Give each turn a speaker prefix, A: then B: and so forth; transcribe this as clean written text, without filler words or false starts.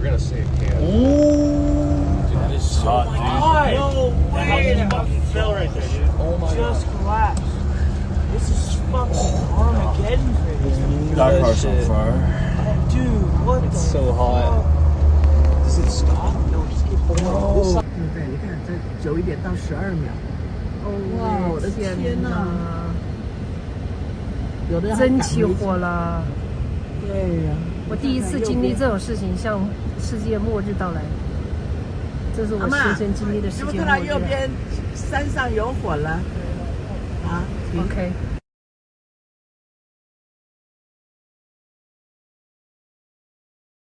A: we're gonna save cans.
B: Dude, that is so hot, dude.
C: No way! That fucking fell right there, dude.
A: Oh my
C: Just collapsed. This is fucking Armageddon phase.
B: That car's on fire.
C: Dude, what
A: It's
C: the
A: so hot.
C: Does it stop? No, just keep going.
D: 对，你看再久一点到12秒。哇，我的天哪！有的人还
E: 真起火了！
D: 对呀、
E: 我第一次经历这种事情，像世界末日到来，这是我亲身经历的世界末日。
D: 有没有看到右边山上有火了？啊
E: OK。